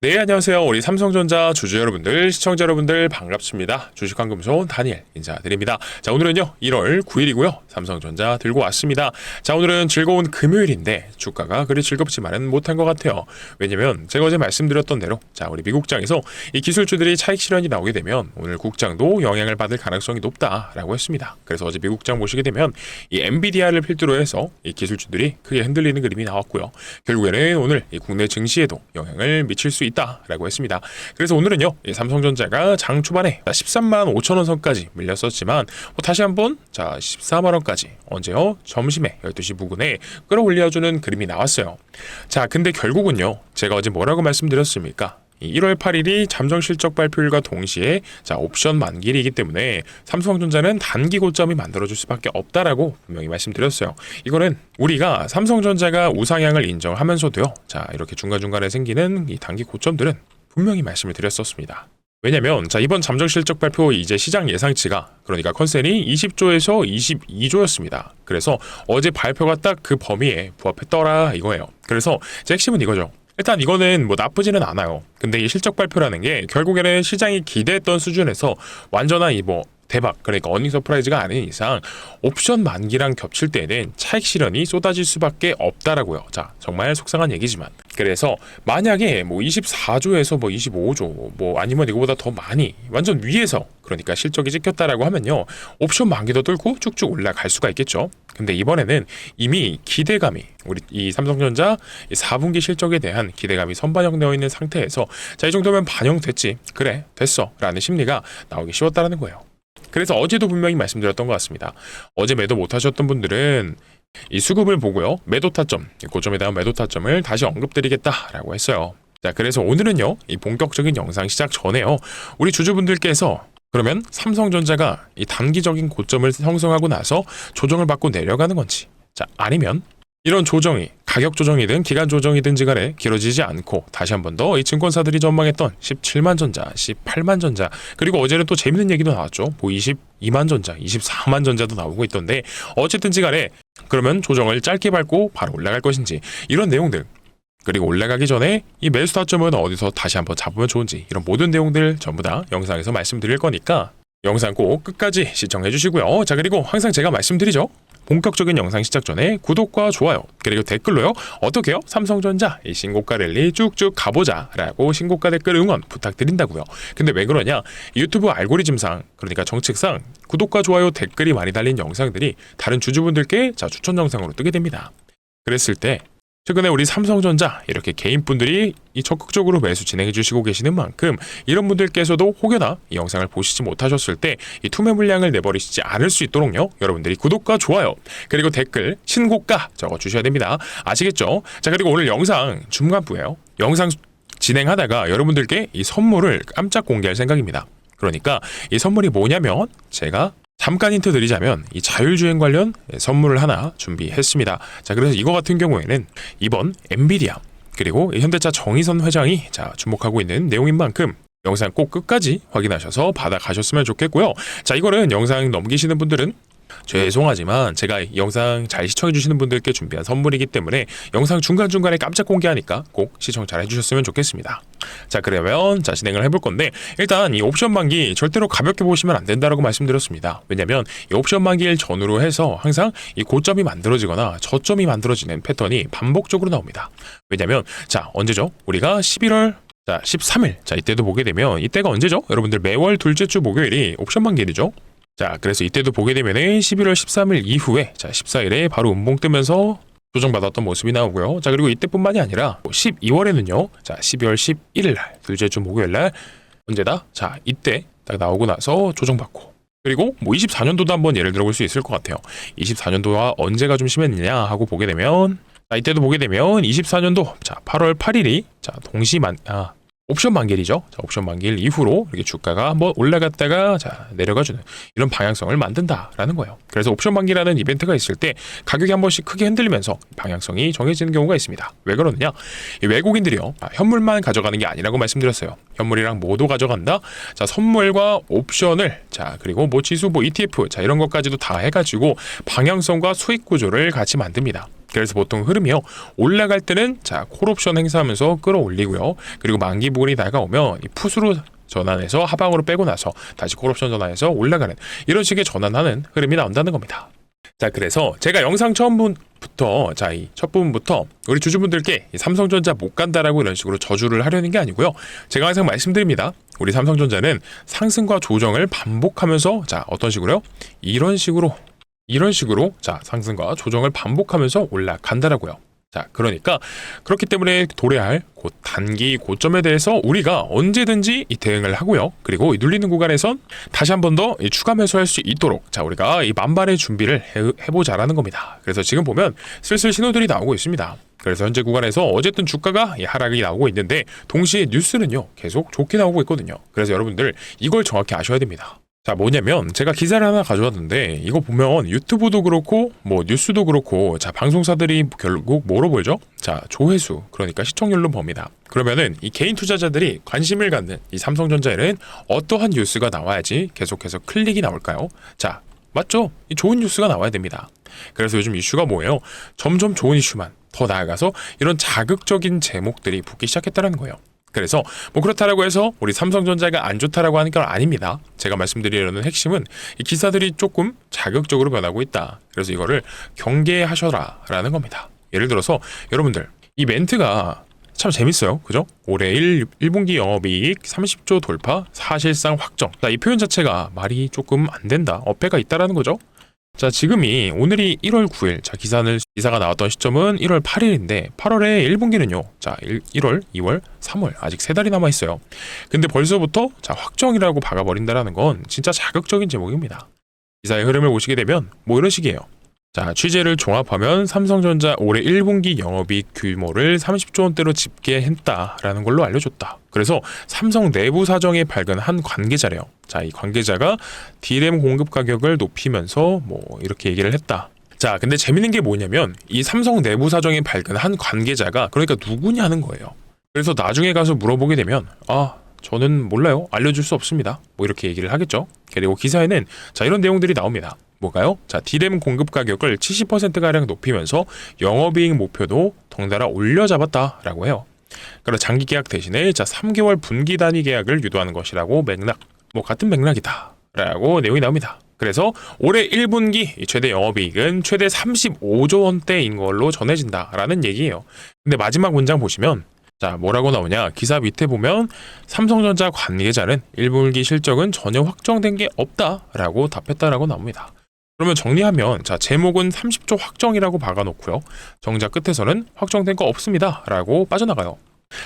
네, 안녕하세요. 우리 삼성전자 주주 여러분들, 시청자 여러분들 반갑습니다. 주식환금손 다니엘 인사드립니다. 자, 오늘은요 1월 9일이고요. 삼성전자 들고 왔습니다. 자, 오늘은 즐거운 금요일인데 주가가 그리 즐겁지만은 못한 것 같아요. 왜냐면 제가 어제 말씀드렸던 대로 자, 우리 미국장에서 이 기술주들이 차익 실현이 나오게 되면 오늘 국장도 영향을 받을 가능성이 높다라고 했습니다. 그래서 어제 미국장 보시게 되면 이 엔비디아를 필두로 해서 이 기술주들이 크게 흔들리는 그림이 나왔고요. 결국에는 오늘 이 국내 증시에도 영향을 미칠 수 있다라고 했습니다. 그래서 오늘은요 이 삼성전자가 장 초반에 13만 5천 원 선까지 밀렸었지만 다시 한번 자 14만 원까지 언제요? 점심에 12시 부근에 끌어올려주는 그림이 나왔어요. 자, 근데 결국은요 제가 어제 뭐라고 말씀드렸습니까? 1월 8일이 잠정 실적 발표일과 동시에 자 옵션 만기이기 때문에 삼성전자는 단기 고점이 만들어줄 수밖에 없다라고 분명히 말씀드렸어요. 이거는 우리가 삼성전자가 우상향을 인정하면서도요. 자 이렇게 중간중간에 생기는 이 단기 고점들은 분명히 말씀을 드렸었습니다. 왜냐면 자 이번 잠정 실적 발표 이제 시장 예상치가 그러니까 컨센이 20조에서 22조였습니다. 그래서 어제 발표가 딱 그 범위에 부합했더라 이거예요. 그래서 제 핵심은 이거죠. 일단 이거는 뭐 나쁘지는 않아요. 근데 이 실적 발표라는 게 결국에는 시장이 기대했던 수준에서 완전한 이 뭐 대박 그러니까 어닝 서프라이즈가 아닌 이상 옵션 만기랑 겹칠 때는 차익 실현이 쏟아질 수밖에 없다라고요. 자 정말 속상한 얘기지만 그래서 만약에 뭐 24조에서 뭐 25조 뭐 아니면 이거보다 더 많이 완전 위에서 그러니까 실적이 찍혔다라고 하면요 옵션 만기도 뚫고 쭉쭉 올라갈 수가 있겠죠. 근데 이번에는 이미 기대감이 우리 이 삼성전자 4분기 실적에 대한 기대감이 선반영되어 있는 상태에서 자 이 정도면 반영됐지 그래 됐어 라는 심리가 나오기 쉬웠다라는 거예요. 그래서 어제도 분명히 말씀드렸던 것 같습니다. 어제 매도 못하셨던 분들은 이 수급을 보고요 매도 타점 고점에 대한 매도 타점을 다시 언급드리겠다라고 했어요. 자 그래서 오늘은요 이 본격적인 영상 시작 전에요 우리 주주분들께서 그러면 삼성전자가 이 단기적인 고점을 형성하고 나서 조정을 받고 내려가는 건지 자 아니면 이런 조정이 가격 조정이든 기간 조정이든지 간에 길어지지 않고 다시 한 번 더 이 증권사들이 전망했던 17만 전자, 18만 전자 그리고 어제는 또 재밌는 얘기도 나왔죠. 뭐 22만 전자, 24만 전자도 나오고 있던데 어쨌든지 간에 그러면 조정을 짧게 밟고 바로 올라갈 것인지 이런 내용들 그리고 올라가기 전에 이 매수 타점은 어디서 다시 한번 잡으면 좋은지 이런 모든 내용들 전부 다 영상에서 말씀드릴 거니까 영상 꼭 끝까지 시청해 주시고요. 자 그리고 항상 제가 말씀드리죠. 본격적인 영상 시작 전에 구독과 좋아요 그리고 댓글로요 어떻게요? 삼성전자 이 신고가 랠리 쭉쭉 가보자 라고 신고가 댓글 응원 부탁드린다고요. 근데 왜 그러냐 유튜브 알고리즘상 그러니까 정책상 구독과 좋아요 댓글이 많이 달린 영상들이 다른 주주분들께 자 추천 영상으로 뜨게 됩니다. 그랬을 때 최근에 우리 삼성전자 이렇게 개인분들이 이 적극적으로 매수 진행해 주시고 계시는 만큼 이런 분들께서도 혹여나 이 영상을 보시지 못하셨을 때 이 투매 물량을 내버리시지 않을 수 있도록요 여러분들이 구독과 좋아요 그리고 댓글 신고가 적어 주셔야 됩니다. 아시겠죠? 자 그리고 오늘 영상 중간부예요. 영상 진행하다가 여러분들께 이 선물을 깜짝 공개할 생각입니다. 그러니까 이 선물이 뭐냐면 제가 잠깐 힌트 드리자면 이 자율주행 관련 선물을 하나 준비했습니다. 자 그래서 이거 같은 경우에는 이번 엔비디아 그리고 현대차 정의선 회장이 자 주목하고 있는 내용인 만큼 영상 꼭 끝까지 확인하셔서 받아가셨으면 좋겠고요. 자 이거는 영상 넘기시는 분들은 죄송하지만 제가 이 영상 잘 시청해주시는 분들께 준비한 선물이기 때문에 영상 중간중간에 깜짝 공개하니까 꼭 시청 잘 해주셨으면 좋겠습니다. 자 그러면 자 진행을 해볼 건데 일단 이 옵션 만기 절대로 가볍게 보시면 안 된다라고 말씀드렸습니다. 왜냐면 이 옵션 만기일 전후로 해서 항상 이 고점이 만들어지거나 저점이 만들어지는 패턴이 반복적으로 나옵니다. 왜냐면 자 언제죠? 우리가 11월 자 13일 자 이때도 보게 되면 이때가 언제죠? 여러분들 매월 둘째 주 목요일이 옵션 만기일이죠. 자 그래서 이때도 보게 되면은 11월 13일 이후에 자 14일에 바로 음봉 뜨면서 조정받았던 모습이 나오고요. 자 그리고 이때뿐만이 아니라 12월에는요 자 12월 11일 날 둘째 주 목요일 날 언제다? 자 이때 딱 나오고 나서 조정받고 그리고 뭐 24년도도 한번 예를 들어 볼 수 있을 것 같아요. 24년도와 언제가 좀 심했느냐 하고 보게 되면 자 이때도 보게 되면 24년도 자 8월 8일이 자 옵션 만기일이죠. 자, 옵션 만기일 이후로 이렇게 주가가 한번 올라갔다가 자 내려가주는 이런 방향성을 만든다라는 거예요. 그래서 옵션 만기라는 이벤트가 있을 때 가격이 한 번씩 크게 흔들리면서 방향성이 정해지는 경우가 있습니다. 왜 그러느냐? 이 외국인들이요 현물만 가져가는 게 아니라고 말씀드렸어요. 현물이랑 모두 가져간다. 자 선물과 옵션을 자 그리고 뭐 지수 뭐 ETF 자 이런 것까지도 다 해가지고 방향성과 수익 구조를 같이 만듭니다. 그래서 보통 흐름이요, 올라갈 때는 자 콜옵션 행사하면서 끌어올리고요, 그리고 만기 부분이 다가오면 이 풋으로 전환해서 하방으로 빼고 나서 다시 콜옵션 전환해서 올라가는 이런 식의 전환하는 흐름이 나온다는 겁니다. 자, 그래서 제가 영상 처음부터 자 이 첫 부분부터 우리 주주분들께 이 삼성전자 못 간다라고 이런 식으로 저주를 하려는 게 아니고요. 제가 항상 말씀드립니다. 우리 삼성전자는 상승과 조정을 반복하면서 자 어떤 식으로요? 이런 식으로 자 상승과 조정을 반복하면서 올라간다라고요. 자, 그러니까 그렇기 때문에 도래할 곧 단기 고점에 대해서 우리가 언제든지 이 대응을 하고요. 그리고 이 눌리는 구간에선 다시 한 번 더 추가 매수할 수 있도록 자 우리가 이 만반의 준비를 해보자라는 겁니다. 그래서 지금 보면 슬슬 신호들이 나오고 있습니다. 그래서 현재 구간에서 어쨌든 주가가 하락이 나오고 있는데 동시에 뉴스는요 계속 좋게 나오고 있거든요. 그래서 여러분들 이걸 정확히 아셔야 됩니다. 자, 뭐냐면 제가 기사를 하나 가져왔는데 이거 보면 유튜브도 그렇고 뭐 뉴스도 그렇고 자 방송사들이 결국 뭐로 보죠? 자, 조회수, 그러니까 시청률로 봅니다. 그러면은 이 개인 투자자들이 관심을 갖는 이 삼성전자에는 어떠한 뉴스가 나와야지 계속해서 클릭이 나올까요? 자, 맞죠? 이 좋은 뉴스가 나와야 됩니다. 그래서 요즘 이슈가 뭐예요? 점점 좋은 이슈만, 더 나아가서 이런 자극적인 제목들이 붙기 시작했다는 거예요. 그래서 뭐 그렇다라고 해서 우리 삼성전자가 안 좋다라고 하는 건 아닙니다. 제가 말씀드리려는 핵심은 이 기사들이 조금 자극적으로 변하고 있다. 그래서 이거를 경계하셔라라는 겁니다. 예를 들어서 여러분들 이 멘트가 참 재밌어요. 그죠? 올해 1분기 영업이익 30조 돌파, 사실상 확정. 자, 이 표현 자체가 말이 조금 안 된다, 어폐가 있다라는 거죠. 자, 지금이 오늘이 1월 9일. 자, 기사가 나왔던 시점은 1월 8일인데 8월에 1분기는요. 자, 1월, 2월, 3월 아직 3달이 남아 있어요. 근데 벌써부터 자, 확정이라고 박아버린다라는 건 진짜 자극적인 제목입니다. 기사의 흐름을 보시게 되면 뭐 이런 식이에요. 자, 취재를 종합하면 삼성전자 올해 1분기 영업이익 규모를 30조 원대로 집계했다라는 걸로 알려줬다. 그래서 삼성 내부 사정에 발견한 관계자래요. 자, 이 관계자가 D램 공급 가격을 높이면서 뭐 이렇게 얘기를 했다. 자, 근데 재밌는 게 뭐냐면 이 삼성 내부 사정에 발견한 관계자가 그러니까 누구냐는 거예요. 그래서 나중에 가서 물어보게 되면 저는 몰라요, 알려줄 수 없습니다, 뭐 이렇게 얘기를 하겠죠. 그리고 기사에는 자 이런 내용들이 나옵니다. 뭐가요? 자, D램 공급 가격을 70%가량 높이면서 영업이익 목표도 덩달아 올려잡았다라고 해요. 그리고 장기 계약 대신에 자 3개월 분기 단위 계약을 유도하는 것이라고 같은 맥락이다라고 내용이 나옵니다. 그래서 올해 1분기 최대 영업이익은 최대 35조 원대인 걸로 전해진다라는 얘기예요. 근데 마지막 문장 보시면 자 뭐라고 나오냐, 기사 밑에 보면 삼성전자 관계자는 1분기 실적은 전혀 확정된 게 없다라고 답했다라고 나옵니다. 그러면 정리하면 자 제목은 30조 확정이라고 박아놓고요, 정작 끝에서는 확정된 거 없습니다 라고 빠져나가요.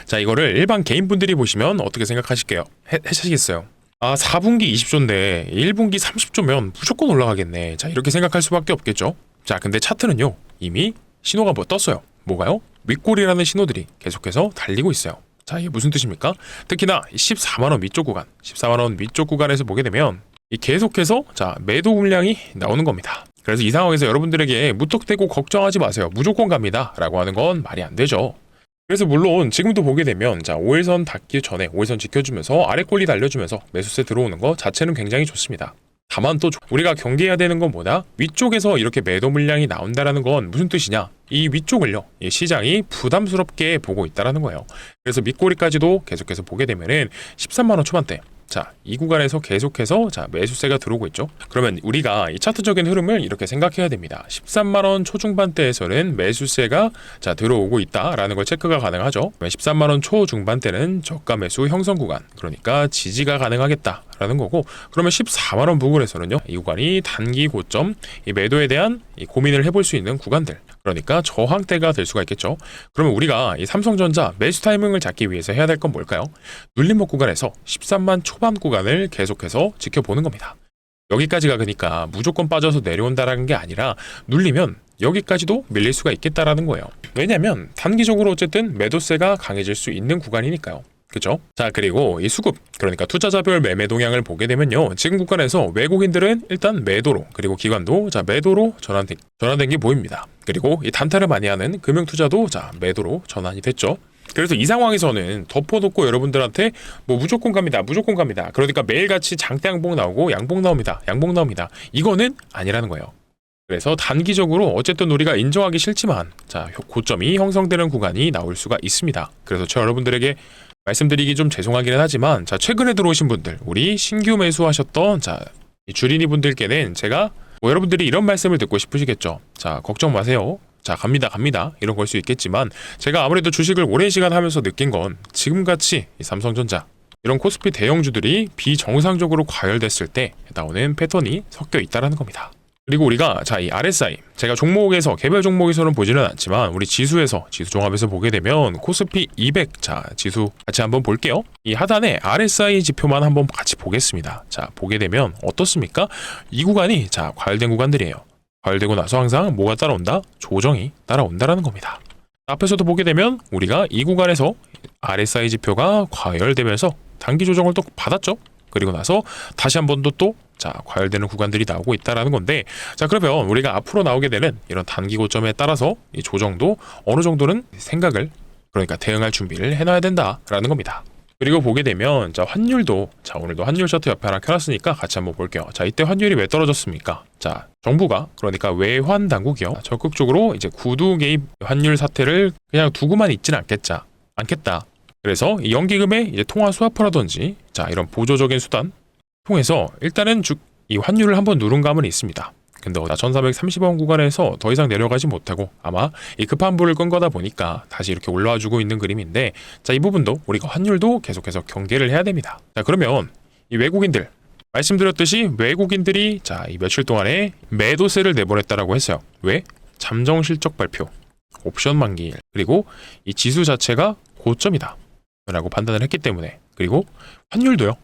자, 이거를 일반 개인분들이 보시면 어떻게 생각하실게요? 하시겠어요? 4분기 20조인데 1분기 30조면 무조건 올라가겠네. 자, 이렇게 생각할 수밖에 없겠죠. 자, 근데 차트는요 이미 신호가 떴어요. 뭐가요? 윗골이라는 신호들이 계속해서 달리고 있어요. 자, 이게 무슨 뜻입니까? 특히나 14만원 위쪽 구간, 14만원 위쪽 구간에서 보게 되면 이 계속해서 자 매도 물량이 나오는 겁니다. 그래서 이 상황에서 여러분들에게 무턱대고 걱정하지 마세요, 무조건 갑니다 라고 하는 건 말이 안 되죠. 그래서 물론 지금도 보게 되면 자 5일선 닿기 전에 5일선 지켜주면서 아래 꼴리 달려주면서 매수세 들어오는 거 자체는 굉장히 좋습니다. 다만 또 우리가 경계해야 되는 건 뭐다? 위쪽에서 이렇게 매도 물량이 나온다라는 건 무슨 뜻이냐? 이 위쪽을요, 이 시장이 부담스럽게 보고 있다라는 거예요. 그래서 밑꼬리까지도 계속해서 보게 되면은 13만원 초반대. 자, 이 구간에서 계속해서 자 매수세가 들어오고 있죠. 그러면 우리가 이 차트적인 흐름을 이렇게 생각해야 됩니다. 13만원 초중반대에서는 매수세가 자 들어오고 있다라는 걸 체크가 가능하죠. 13만원 초중반대는 저가 매수 형성 구간, 그러니까 지지가 가능하겠다라는 거고, 그러면 14만원 부근에서는요 이 구간이 단기 고점, 이 매도에 대한 이 고민을 해볼 수 있는 구간들, 그러니까 저항대가 될 수가 있겠죠. 그러면 우리가 이 삼성전자 매수 타이밍을 잡기 위해서 해야 될 건 뭘까요? 눌림목 구간에서 13만 초반 구간을 계속해서 지켜보는 겁니다. 여기까지가 그러니까 무조건 빠져서 내려온다라는 게 아니라 눌리면 여기까지도 밀릴 수가 있겠다라는 거예요. 왜냐면 단기적으로 어쨌든 매도세가 강해질 수 있는 구간이니까요. 그죠? 자, 그리고 이 수급, 그러니까 투자자별 매매 동향을 보게 되면요, 지금 구간에서 외국인들은 일단 매도로, 그리고 기관도 자 매도로 전환된 게 보입니다. 그리고 이 단타를 많이 하는 금융투자도 자 매도로 전환이 됐죠. 그래서 이 상황에서는 덮어놓고 여러분들한테 뭐 무조건 갑니다, 무조건 갑니다, 그러니까 매일같이 장대 양봉 나오고 양봉 나옵니다, 양봉 나옵니다, 이거는 아니라는 거예요. 그래서 단기적으로 어쨌든 우리가 인정하기 싫지만 자 고점이 형성되는 구간이 나올 수가 있습니다. 그래서 저 여러분들에게 말씀드리기 좀 죄송하기는 하지만 자 최근에 들어오신 분들 우리 신규 매수하셨던 자 이 주린이 분들께는 제가 뭐 여러분들이 이런 말씀을 듣고 싶으시겠죠. 자 걱정 마세요. 자 갑니다 이런 걸 수 있겠지만 제가 아무래도 주식을 오랜 시간 하면서 느낀 건 지금같이 이 삼성전자 이런 코스피 대형주들이 비정상적으로 과열됐을 때 나오는 패턴이 섞여 있다는 겁니다. 그리고 우리가 자 이 RSI 제가 종목에서 개별 종목에서는 보지는 않지만 우리 지수에서 지수 종합에서 보게 되면 코스피 200 자 지수 같이 한번 볼게요. 이 하단에 RSI 지표만 한번 같이 보겠습니다. 자 보게 되면 어떻습니까? 이 구간이 자 과열된 구간들이에요. 과열되고 나서 항상 뭐가 따라온다? 조정이 따라온다라는 겁니다. 앞에서도 보게 되면 우리가 이 구간에서 RSI 지표가 과열되면서 단기 조정을 또 받았죠. 그리고 나서 다시 한 번 더 또 자 과열되는 구간들이 나오고 있다라는 건데 자 그러면 우리가 앞으로 나오게 되는 이런 단기 고점에 따라서 이 조정도 어느 정도는 생각을 그러니까 대응할 준비를 해놔야 된다라는 겁니다. 그리고 보게 되면 자 환율도 자 오늘도 환율 차트 옆에 하나 켜놨으니까 같이 한번 볼게요. 자 이때 환율이 왜 떨어졌습니까? 자 정부가 그러니까 외환 당국이요 적극적으로 이제 구두 개입 환율 사태를 그냥 두고만 있지는 않겠다. 그래서 이 연기금의 이제 통화 스와프라든지 자 이런 보조적인 수단 통해서 일단은 이 환율을 한번 누른 감은 있습니다. 근데 1430원 구간에서 더 이상 내려가지 못하고 아마 이 급한 불을 끈 거다 보니까 다시 이렇게 올라와 주고 있는 그림인데 자 이 부분도 우리가 환율도 계속해서 경계를 해야 됩니다. 자 그러면 이 외국인들 말씀드렸듯이 외국인들이 자 이 며칠 동안에 매도세를 내보냈다라고 했어요. 왜? 잠정 실적 발표, 옵션 만기일 그리고 이 지수 자체가 고점이다 라고 판단을 했기 때문에 그리고 환율도요.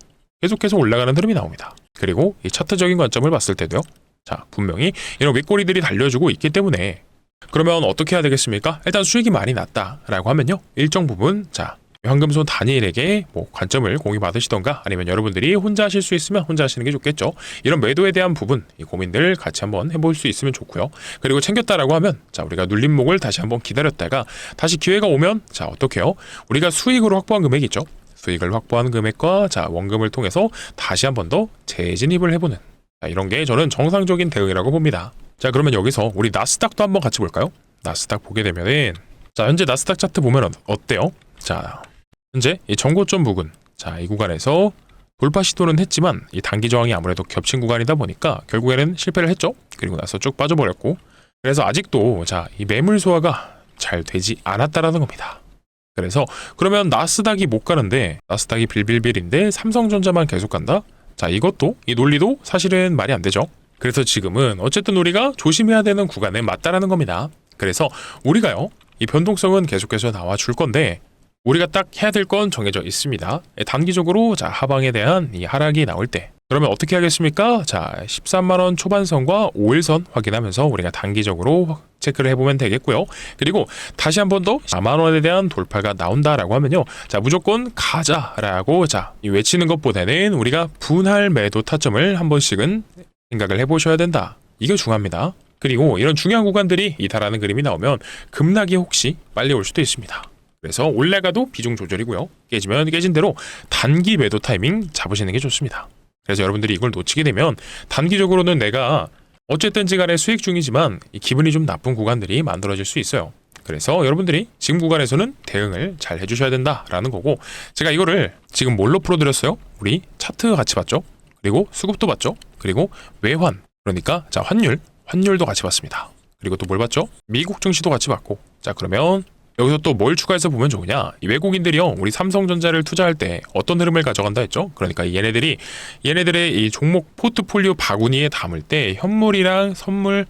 계속해서 올라가는 흐름이 나옵니다. 그리고 이 차트적인 관점을 봤을 때도요. 자 분명히 이런 윗꼬리들이 달려주고 있기 때문에 그러면 어떻게 해야 되겠습니까? 일단 수익이 많이 났다라고 하면요. 일정 부분 자 현금손 다니엘에게 뭐 관점을 공유받으시던가 아니면 여러분들이 혼자 하실 수 있으면 혼자 하시는 게 좋겠죠. 이런 매도에 대한 부분 이 고민들 같이 한번 해볼 수 있으면 좋고요. 그리고 챙겼다라고 하면 자 우리가 눌림목을 다시 한번 기다렸다가 다시 기회가 오면 자 어떻게 해요? 우리가 수익으로 확보한 금액이 있죠. 수익을 확보한 금액과 자 원금을 통해서 다시 한 번 더 재진입을 해보는 자, 이런 게 저는 정상적인 대응이라고 봅니다. 자 그러면 여기서 우리 나스닥도 한번 같이 볼까요? 나스닥 보게 되면은 자 현재 나스닥 차트 보면 어때요? 자 현재 이 전고점 부근 자 이 구간에서 돌파 시도는 했지만 이 단기 저항이 아무래도 겹친 구간이다 보니까 결국에는 실패를 했죠. 그리고 나서 쭉 빠져버렸고 그래서 아직도 자 이 매물 소화가 잘 되지 않았다라는 겁니다. 그래서 그러면 나스닥이 못 가는데 나스닥이 빌빌빌인데 삼성전자만 계속 간다? 자 이것도 이 논리도 사실은 말이 안 되죠. 그래서 지금은 어쨌든 우리가 조심해야 되는 구간에 맞다라는 겁니다. 그래서 우리가요 이 변동성은 계속해서 나와 줄 건데 우리가 딱 해야 될 건 정해져 있습니다. 단기적으로 자 하방에 대한 이 하락이 나올 때 그러면 어떻게 하겠습니까? 자 13만원 초반선과 5일선 확인하면서 우리가 단기적으로 체크를 해보면 되겠고요. 그리고 다시 한 번 더 4만원에 대한 돌파가 나온다라고 하면요. 자 무조건 가자라고 자 외치는 것보다는 우리가 분할 매도 타점을 한 번씩은 생각을 해보셔야 된다. 이게 중요합니다. 그리고 이런 중요한 구간들이 이탈하는 그림이 나오면 급락이 혹시 빨리 올 수도 있습니다. 그래서 올라가도 비중 조절이고요. 깨지면 깨진 대로 단기 매도 타이밍 잡으시는 게 좋습니다. 그래서 여러분들이 이걸 놓치게 되면 단기적으로는 내가 어쨌든지 간에 수익 중이지만 이 기분이 좀 나쁜 구간들이 만들어질 수 있어요. 그래서 여러분들이 지금 구간에서는 대응을 잘 해주셔야 된다라는 거고 제가 이거를 지금 뭘로 풀어드렸어요? 우리 차트 같이 봤죠? 그리고 수급도 봤죠? 그리고 외환 그러니까 자 환율도 같이 봤습니다. 그리고 또 뭘 봤죠? 미국 증시도 같이 봤고 자 그러면 여기서 또 뭘 추가해서 보면 좋으냐? 이 외국인들이요, 우리 삼성전자를 투자할 때 어떤 흐름을 가져간다 했죠? 그러니까 얘네들의 이 종목 포트폴리오 바구니에 담을 때 현물이랑 선물,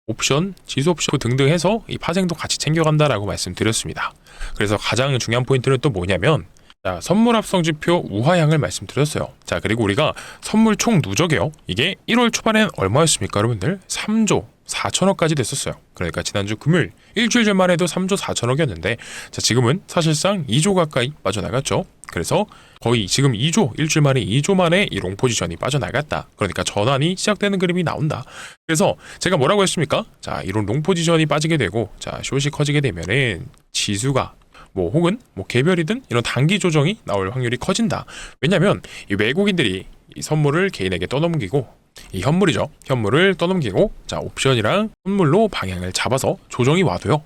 옵션, 지수 옵션 등등 해서 이 파생도 같이 챙겨간다라고 말씀드렸습니다. 그래서 가장 중요한 포인트는 또 뭐냐면 자, 선물 합성 지표 우하향을 말씀드렸어요. 자, 그리고 우리가 선물 총 누적이요. 이게 1월 초반엔 얼마였습니까, 여러분들? 3조 4천억까지 됐었어요. 그러니까 지난주 금요일 일주일 전만 해도 3조 4천억이었는데 자, 지금은 사실상 2조 가까이 빠져나갔죠. 그래서 거의 지금 2조 일주일 만에 2조 만에 이 롱 포지션이 빠져나갔다. 그러니까 전환이 시작되는 그림이 나온다. 그래서 제가 뭐라고 했습니까? 자, 이런 롱 포지션이 빠지게 되고 자, 숏이 커지게 되면은 지수가 뭐 혹은 뭐 개별이든 이런 단기 조정이 나올 확률이 커진다. 왜냐하면 이 외국인들이 이 선물을 개인에게 떠넘기고 이 현물이죠. 현물을 떠넘기고 자 옵션이랑 현물로 방향을 잡아서 조정이 와도요.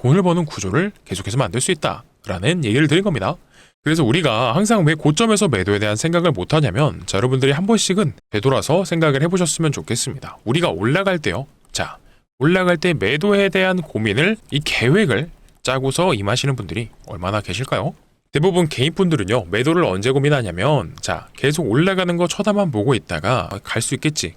돈을 버는 구조를 계속해서 만들 수 있다라는 얘기를 드린 겁니다. 그래서 우리가 항상 왜 고점에서 매도에 대한 생각을 못하냐면 자 여러분들이 한 번씩은 되돌아서 생각을 해보셨으면 좋겠습니다. 우리가 올라갈 때요. 자 올라갈 때 매도에 대한 고민을 이 계획을 짜고서 임하시는 분들이 얼마나 계실까요? 대부분 개인분들은요 매도를 언제 고민하냐면 자 계속 올라가는 거 쳐다만 보고 있다가 갈 수 있겠지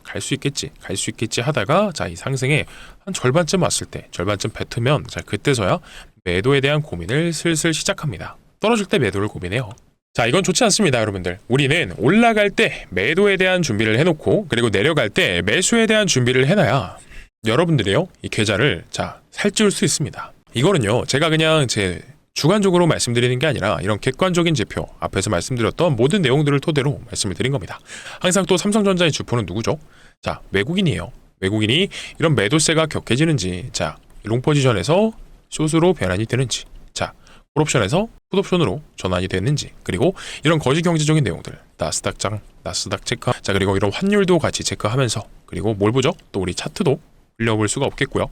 하다가 자 이 상승에 한 절반쯤 왔을 때 절반쯤 뱉으면 자 그때서야 매도에 대한 고민을 슬슬 시작합니다. 떨어질 때 매도를 고민해요. 자 이건 좋지 않습니다 여러분들. 우리는 올라갈 때 매도에 대한 준비를 해놓고 그리고 내려갈 때 매수에 대한 준비를 해놔야 여러분들이요 이 계좌를 자 살찌울 수 있습니다. 이거는요 제가 그냥 제 주관적으로 말씀드리는 게 아니라 이런 객관적인 지표 앞에서 말씀드렸던 모든 내용들을 토대로 말씀을 드린 겁니다. 항상 또 삼성전자의 주포는 누구죠? 자 외국인이에요. 외국인이 이런 매도세가 격해지는지 자 롱포지션에서 숏으로 변환이 되는지 자 콜옵션에서 풋옵션으로 전환이 됐는지 그리고 이런 거시 경제적인 내용들 나스닥 체크 자 그리고 이런 환율도 같이 체크하면서 그리고 뭘 보죠? 또 우리 차트도 흘려볼 수가 없겠고요.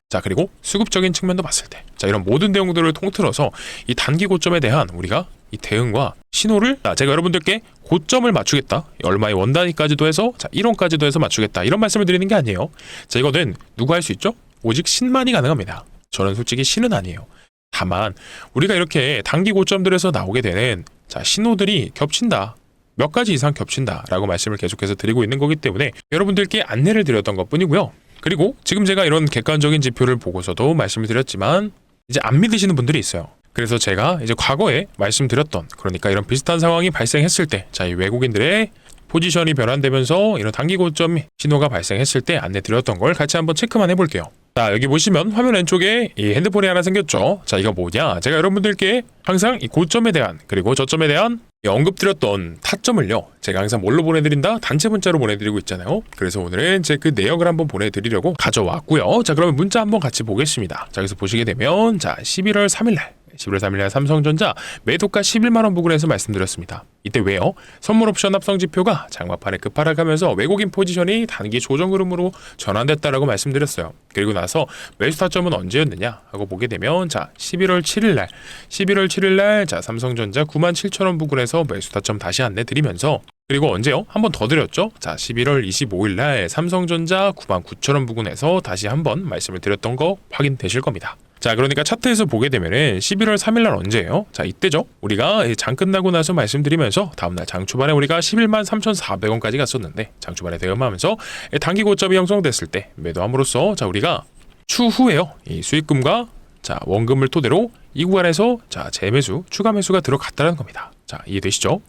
자 그리고 수급적인 측면도 봤을 때 자 이런 모든 내용들을 통틀어서 이 단기 고점에 대한 우리가 이 대응과 신호를 제가 여러분들께 고점을 맞추겠다 얼마의 원단위까지도 해서 자 1원까지도 해서 맞추겠다 이런 말씀을 드리는 게 아니에요. 자 이거는 누가 할 수 있죠? 오직 신만이 가능합니다. 저는 솔직히 신은 아니에요. 다만 우리가 이렇게 단기 고점들에서 나오게 되는 자 신호들이 겹친다. 몇 가지 이상 겹친다라고 말씀을 계속해서 드리고 있는 거기 때문에 여러분들께 안내를 드렸던 것뿐이고요. 그리고 지금 제가 이런 객관적인 지표를 보고서도 말씀을 드렸지만 이제 안 믿으시는 분들이 있어요. 그래서 제가 이제 과거에 말씀드렸던 그러니까 이런 비슷한 상황이 발생했을 때 자 이 외국인들의 포지션이 변환되면서 이런 단기 고점 신호가 발생했을 때 안내 드렸던 걸 같이 한번 체크만 해볼게요. 자 여기 보시면 화면 왼쪽에 이 핸드폰이 하나 생겼죠. 자 이거 뭐냐 제가 여러분들께 항상 이 고점에 대한 그리고 저점에 대한 언급드렸던 타점을요 제가 항상 뭘로 보내드린다? 단체 문자로 보내드리고 있잖아요. 그래서 오늘은 제 그 내역을 한번 보내드리려고 가져왔고요. 자 그러면 문자 한번 같이 보겠습니다. 자 여기서 보시게 되면 자 11월 3일날 삼성전자 매도가 11만원 부근에서 말씀드렸습니다. 이때 왜요? 선물 옵션 합성 지표가 장마판에 급하락하면서 외국인 포지션이 단기 조정 흐름으로 전환됐다라고 말씀드렸어요. 그리고 나서 매수 타점은 언제였느냐 하고 보게 되면 자 11월 7일날 자 삼성전자 97,000원 부근에서 매수 타점 다시 안내 드리면서 그리고 언제요? 한 번 더 드렸죠? 자 11월 25일날 삼성전자 99,000원 부근에서 다시 한번 말씀을 드렸던 거 확인되실 겁니다. 자 그러니까 차트에서 보게 되면은 11월 3일날 언제예요? 자 이때죠. 우리가 장 끝나고 나서 말씀드리면서 다음날 장 초반에 우리가 11만 3,400원까지 갔었는데 장 초반에 대응하면서 단기 고점이 형성됐을 때 매도함으로써 자 우리가 추후에요 이 수익금과 자 원금을 토대로 이 구간에서 자 재매수 추가 매수가 들어갔다는 겁니다. 자 이해되시죠?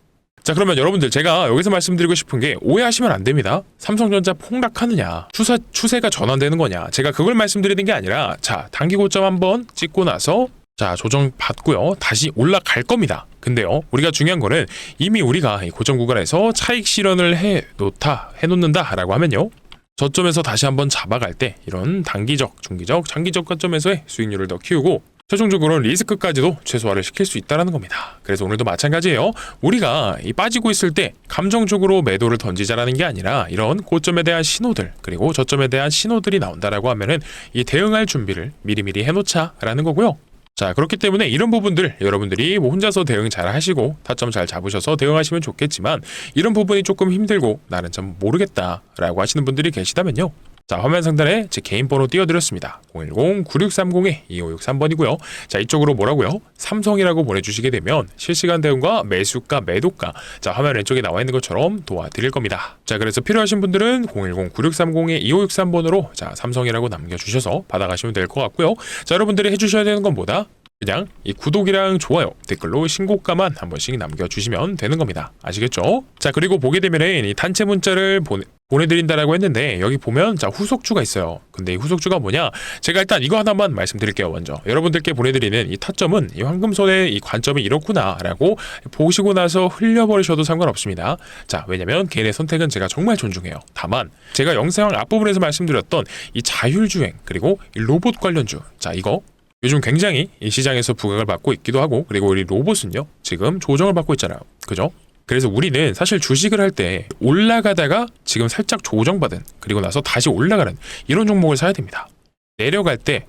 자 그러면 여러분들 제가 여기서 말씀드리고 싶은 게 오해하시면 안 됩니다. 삼성전자 폭락하느냐 추세가 전환되는 거냐 제가 그걸 말씀드리는 게 아니라 자 단기 고점 한번 찍고 나서 자 조정 받고요 다시 올라갈 겁니다. 근데요 우리가 중요한 거는 이미 우리가 이 고점 구간에서 차익 실현을 해놓는다 라고 하면요 저점에서 다시 한번 잡아갈 때 이런 단기적 중기적 장기적 관점에서의 수익률을 더 키우고 최종적으로는 리스크까지도 최소화를 시킬 수 있다는 겁니다. 그래서 오늘도 마찬가지예요. 우리가 이 빠지고 있을 때 감정적으로 매도를 던지자라는 게 아니라 이런 고점에 대한 신호들 그리고 저점에 대한 신호들이 나온다라고 하면은 이 대응할 준비를 미리미리 해놓자라는 거고요. 자 그렇기 때문에 이런 부분들 여러분들이 뭐 혼자서 대응 잘 하시고 타점 잘 잡으셔서 대응하시면 좋겠지만 이런 부분이 조금 힘들고 나는 참 모르겠다라고 하시는 분들이 계시다면요. 자 화면 상단에 제 개인 번호 띄워드렸습니다. 010-9630-2563번이고요. 자 이쪽으로 뭐라고요? 삼성이라고 보내주시게 되면 실시간 대응과 매수가 매도가 자 화면 왼쪽에 나와 있는 것처럼 도와드릴 겁니다. 자 그래서 필요하신 분들은 010-9630-2563번으로 자 삼성이라고 남겨주셔서 받아가시면 될 것 같고요. 자 여러분들이 해주셔야 되는 건 뭐다? 그냥 이 구독이랑 좋아요 댓글로 신고가만 한 번씩 남겨주시면 되는 겁니다. 아시겠죠? 자 그리고 보게 되면은 이 단체 문자를 보내드린다라고 했는데 여기 보면 자 후속주가 있어요. 근데 이 후속주가 뭐냐? 제가 일단 이거 하나만 말씀드릴게요. 먼저 여러분들께 보내드리는 이 타점은 이 황금손의 이 관점이 이렇구나라고 보시고 나서 흘려버리셔도 상관없습니다. 자 왜냐면 개인의 선택은 제가 정말 존중해요. 다만 제가 영상 앞부분에서 말씀드렸던 이 자율주행 그리고 이 로봇 관련주 자 이거 요즘 굉장히 이 시장에서 부각을 받고 있기도 하고 그리고 우리 로봇은요 지금 조정을 받고 있잖아요. 그죠? 그래서 우리는 사실 주식을 할 때 올라가다가 지금 살짝 조정받은 그리고 나서 다시 올라가는 이런 종목을 사야 됩니다. 내려갈 때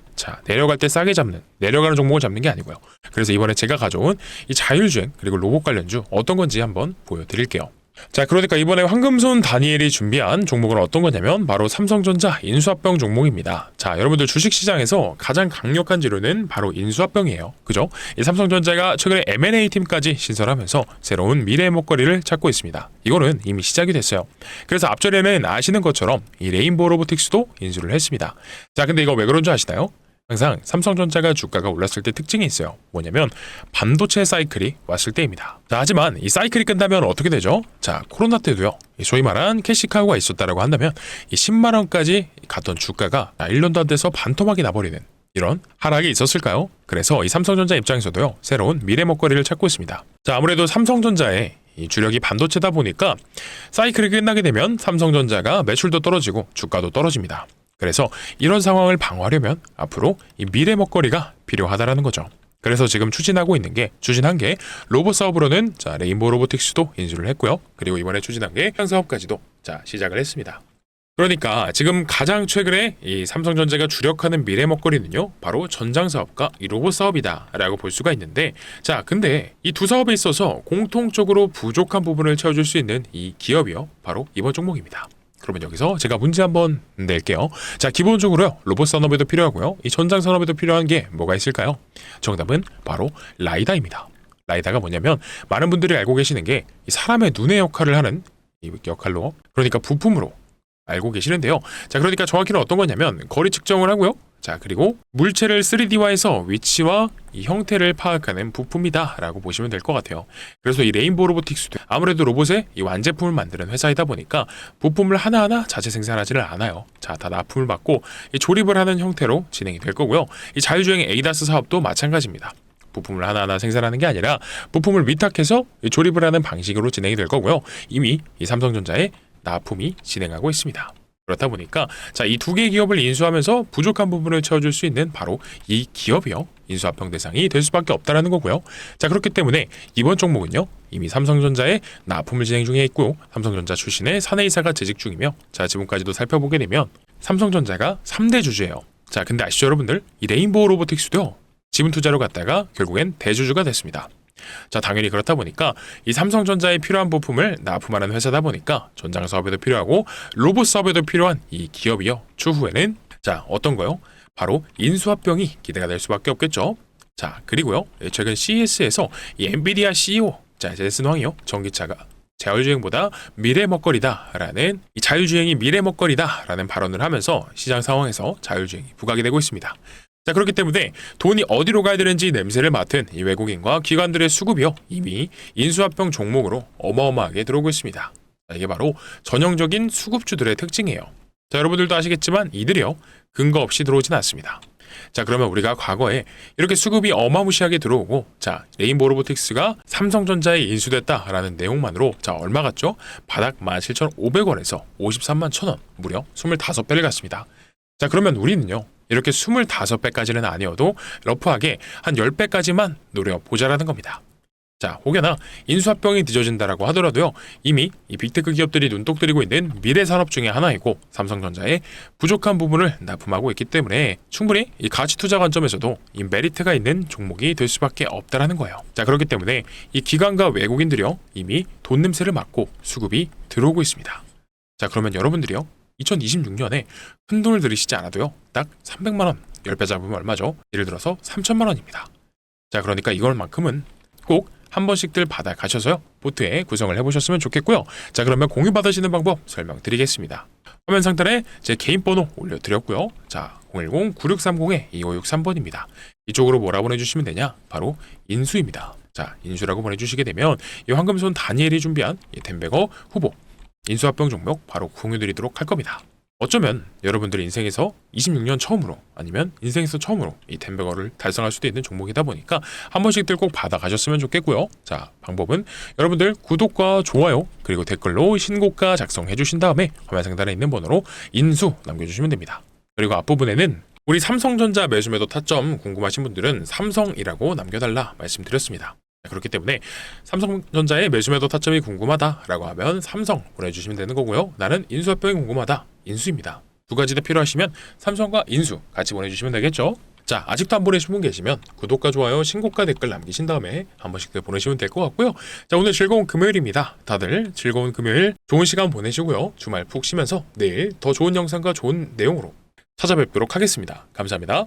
싸게 잡는, 내려가는 종목을 잡는 게 아니고요. 그래서 이번에 제가 가져온 이 자율주행 그리고 로봇 관련주 어떤 건지 한번 보여드릴게요. 자, 그러니까 이번에 황금손 다니엘이 준비한 종목은 어떤 거냐면 바로 삼성전자 인수합병 종목입니다. 자, 여러분들 주식시장에서 가장 강력한 재료는 바로 인수합병이에요. 그죠? 이 삼성전자가 최근에 M&A 팀까지 신설하면서 새로운 미래의 먹거리를 찾고 있습니다. 이거는 이미 시작이 됐어요. 그래서 앞전에는 아시는 것처럼 이 레인보우 로보틱스도 인수를 했습니다. 자, 근데 이거 왜 그런 줄 아시나요? 항상 삼성전자가 주가가 올랐을 때 특징이 있어요. 뭐냐면 반도체 사이클이 왔을 때입니다. 자, 하지만 이 사이클이 끝나면 어떻게 되죠? 자, 코로나 때도요. 소위 말한 캐시카우가 있었다라고 한다면 이 10만 원까지 갔던 주가가 1년도 안 돼서 반토막이 나버리는 이런 하락이 있었을까요? 그래서 이 삼성전자 입장에서도요. 새로운 미래 먹거리를 찾고 있습니다. 자, 아무래도 삼성전자의 이 주력이 반도체다 보니까 사이클이 끝나게 되면 삼성전자가 매출도 떨어지고 주가도 떨어집니다. 그래서 이런 상황을 방어하려면 앞으로 이 미래 먹거리가 필요하다라는 거죠. 그래서 지금 추진한 게 로봇 사업으로는 자, 레인보우 로보틱스도 인수를 했고요. 그리고 이번에 추진한 게 향 사업까지도 자, 시작을 했습니다. 그러니까 지금 가장 최근에 이 삼성전자가 주력하는 미래 먹거리는요, 바로 전장 사업과 이 로봇 사업이다라고 볼 수가 있는데, 자, 근데 이 두 사업에 있어서 공통적으로 부족한 부분을 채워줄 수 있는 이 기업이요, 바로 이번 종목입니다. 그러면 여기서 제가 문제 한번 낼게요. 자, 기본적으로요, 로봇 산업에도 필요하고요, 이 전장 산업에도 필요한 게 뭐가 있을까요? 정답은 바로 라이다입니다. 라이다가 뭐냐면 많은 분들이 알고 계시는 게 이 사람의 눈의 역할을 하는 이 역할로, 그러니까 부품으로 알고 계시는데요. 자, 그러니까 정확히는 어떤 거냐면 거리 측정을 하고요. 자, 그리고 물체를 3D화해서 위치와 이 형태를 파악하는 부품이다라고 보시면 될 것 같아요. 그래서 이 레인보우 로보틱스도 아무래도 로봇의 이 완제품을 만드는 회사이다 보니까 부품을 하나하나 자체 생산하지를 않아요. 자, 다 납품을 받고 이 조립을 하는 형태로 진행이 될 거고요. 이 자율주행 ADAS 사업도 마찬가지입니다. 부품을 하나하나 생산하는 게 아니라 부품을 위탁해서 조립을 하는 방식으로 진행이 될 거고요. 이미 이 삼성전자의 납품이 진행하고 있습니다. 그렇다 보니까 자, 이 두 개의 기업을 인수하면서 부족한 부분을 채워줄 수 있는 바로 이 기업이요, 인수합병 대상이 될 수밖에 없다라는 거고요. 자, 그렇기 때문에 이번 종목은요, 이미 삼성전자의 납품을 진행 중에 있고 삼성전자 출신의 사내이사가 재직 중이며, 자, 지금까지도 살펴보게 되면 삼성전자가 3대 주주예요. 자, 근데 아시죠 여러분들? 이 레인보우 로보틱스도요, 지분 투자로 갔다가 결국엔 대주주가 됐습니다. 자, 당연히 그렇다 보니까 이 삼성전자에 필요한 부품을 납품하는 회사다 보니까 전장 사업에도 필요하고 로봇 사업에도 필요한 이 기업이요, 추후에는 자, 어떤 거요? 바로 인수합병이 기대가 될 수밖에 없겠죠. 자, 그리고요, 최근 CES에서 이 엔비디아 CEO 자, 제슨 황이요, 전기차가 자율주행보다 미래 먹거리다라는, 이 자율주행이 미래 먹거리다라는 발언을 하면서 시장 상황에서 자율주행이 부각이 되고 있습니다. 자, 그렇기 때문에 돈이 어디로 가야 되는지 냄새를 맡은 이 외국인과 기관들의 수급이요, 이미 인수합병 종목으로 어마어마하게 들어오고 있습니다. 자, 이게 바로 전형적인 수급주들의 특징이에요. 자, 여러분들도 아시겠지만 이들이요, 근거 없이 들어오진 않습니다. 자, 그러면 우리가 과거에 이렇게 수급이 어마무시하게 들어오고, 자, 레인보우 로보틱스가 삼성전자에 인수됐다라는 내용만으로 자, 얼마 갔죠? 바닥 17,500원에서 53만 1,000원, 무려 25배를 갔습니다. 자, 그러면 우리는요, 이렇게 25배까지는 아니어도 러프하게 한 10배까지만 노려보자라는 겁니다. 자, 혹여나 인수합병이 늦어진다라고 하더라도요, 이미 이 빅테크 기업들이 눈독 들이고 있는 미래 산업 중에 하나이고 삼성전자의 부족한 부분을 납품하고 있기 때문에 충분히 이 가치 투자 관점에서도 이 메리트가 있는 종목이 될 수밖에 없다라는 거예요. 자, 그렇기 때문에 이 기관과 외국인들이요, 이미 돈 냄새를 맡고 수급이 들어오고 있습니다. 자, 그러면 여러분들이요, 2026년에 큰 돈을 들이시지 않아도요, 딱 300만 원 10배 잡으면 얼마죠? 예를 들어서 3천만 원입니다. 자, 그러니까 이걸만큼은 꼭 한 번씩들 받아 가셔서요, 보트에 구성을 해보셨으면 좋겠고요. 자, 그러면 공유 받으시는 방법 설명드리겠습니다. 화면 상단에 제 개인 번호 올려드렸고요. 자, 010-9630-2563번입니다. 이쪽으로 뭐라 보내주시면 되냐? 바로 인수입니다. 자, 인수라고 보내주시게 되면 이 황금손 다니엘이 준비한 이 템베거 후보 인수합병 종목 바로 공유드리도록 할 겁니다. 어쩌면 여러분들의 인생에서 26년 처음으로, 아니면 인생에서 처음으로 이 템베거를 달성할 수도 있는 종목이다 보니까 한 번씩들 꼭 받아가셨으면 좋겠고요. 자, 방법은 여러분들 구독과 좋아요 그리고 댓글로 신고가 작성해 주신 다음에 화면 상단에 있는 번호로 인수 남겨주시면 됩니다. 그리고 앞부분에는 우리 삼성전자 매수 매도 타점 궁금하신 분들은 삼성이라고 남겨달라 말씀드렸습니다. 그렇기 때문에 삼성전자의 매수매도 타점이 궁금하다라고 하면 삼성 보내주시면 되는 거고요. 나는 인수합병이 궁금하다. 인수입니다. 두 가지 다 필요하시면 삼성과 인수 같이 보내주시면 되겠죠. 자, 아직도 안 보내신 분 계시면 구독과 좋아요, 신고가 댓글 남기신 다음에 한 번씩 더 보내시면 될 것 같고요. 자, 오늘 즐거운 금요일입니다. 다들 즐거운 금요일 좋은 시간 보내시고요. 주말 푹 쉬면서 내일 더 좋은 영상과 좋은 내용으로 찾아뵙도록 하겠습니다. 감사합니다.